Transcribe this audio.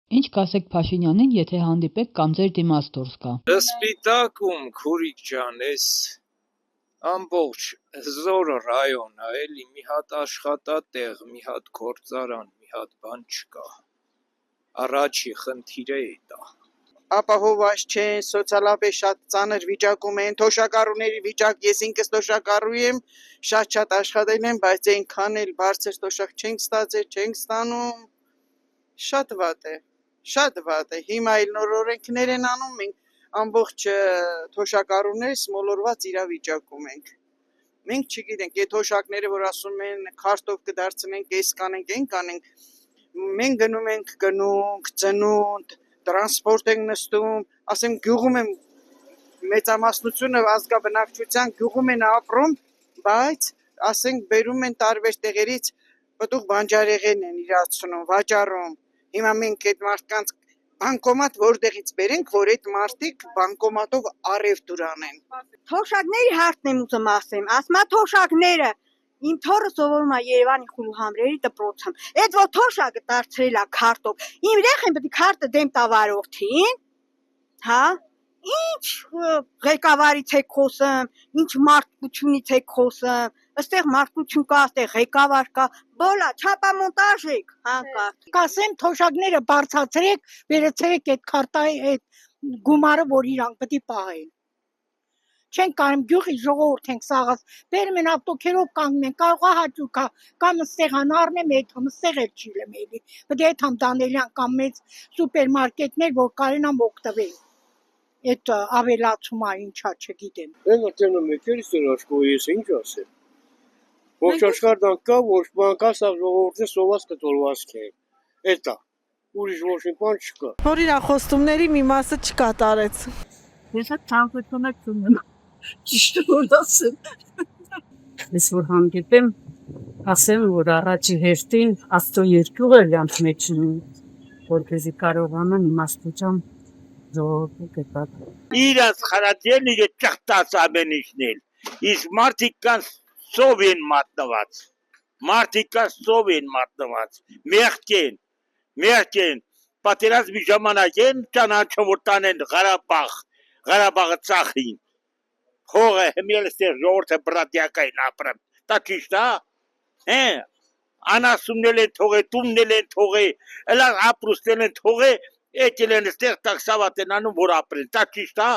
Ինչ կասեք Փաշինյանին, եթե հանդիպեք կամ ձեր դիմաց դուրս գա։ Սպիտակում քուրիկ ջան, էս ամբողջ Զորը ռայոնը էլի մի հատ աշխատատեղ, մի հատ գործարան, մի հատ բան չկա։ Առաջի խնդիրը է դա։ Ապահովված չեն, սոցիալապես շատ ծանր վիճակում են, թոշակառուների վիճակ, ես ինքս թոշակառու եմ, շատ աշխատել եմ, բայց այնքան էլ բարձր թոշակ չենք ստացել, չենք ստանում, շատ վատ է, հիմա էլ նոր օրենքներ են անում, մենք ամբողջ թոշակառուներ մոլորված իրավիճակում ենք, մենք չգիտենք, այդ թոշակները, որ ասում են քարտով կդարձնենք, այս կանենք, այն կանենք, մենք գնում ենք գնունք, ծնունդ, տրանսպորտ ենք նստում, ասեմ գյուղում եմ մեծամասնությունը ազգաբնակչության գյուղում են ապրում, բայց ասենք բերում են տարբեր տեղերից պտուղ բանջարեղեն են իրացնում, վաճառում, հիմա մենք այդ մարդկանց բանկոմատ որտեղից բերենք, որ այդ մարդիկ բանկոմատով առևտուր անեն։ Թոշակների հարցն եմ ուզում ասեմ, թոշակները իմ թորը սովորում է Երևանի խուլհամրերի դպրոցում։ Այդ որ թոշակը դարձրել է քարտով, իմ երեխան պետք է քարտը դեմ տա վարորդին, հա։ Ինչ ղեկավարից եք խոսում, ինչ մարդկությունից եք խոսում, այստեղ մարդկություն կա, այստեղ ղեկավար կա, բոլա չափամոնտաժ եք, հանկարծ։ Կասեմ թոշակները բարձրացրեք, վերցրեք այդ քարտայի այդ գումարը, որ իրանք պետք է պահեն։ Չեն կարում գյուղի ժողովուրդ ենք սաղած, բերում են ավտոքերով կանգնում են, կարող է հաճուկ կամ ստեղան առնեմ, այդում ստեղ էլ չի լեմելի, պետք է այդամ Դանելյան կամ մեծ սուպերմարկետներ, որ կարենամ օգտվել, այդ ավելացումա ինչա չգիտեմ։ Են ատենում եք էլի սրաշկով ես ինչ ասեմ, ոչ աշխարդան կա, ոչ բան կա, սաղ ժողովորդը սոված կտորվածք է, էտա, ուրիշ ոչ մի բան չկա։ Որ իրա խոստումների մի մասը չկատարեց։ Ես այդ ցանկությունը չունեմ, ճիշտ որ ասեմ։ Ես որ հանդիպեմ, ասեմ, որ առաջի հերթին Աստծո երկյուղը լյանց մեջ որպեսզի կարողանան իմաստությամբ ժողովրդի կտալ։ Իրաց խարատելն իրը ճղտած ամենիշնել, իսկ մարդիկ կան սով են մատնված, մեղք են, պատերազմի ժամանակ են ճանաչում, որ տանեն Ղարաբաղը ծախին, հողը հմել ստեղ ժողորդը բրատյակային ապրեմ, դա ճիշտ է, անասումնել են թողե, տումնել են թողե, էլար ապրուստել են թողե, եկել են ստեղ տակ սավատ են անում, որ ապրեն, դա ճիշտ է,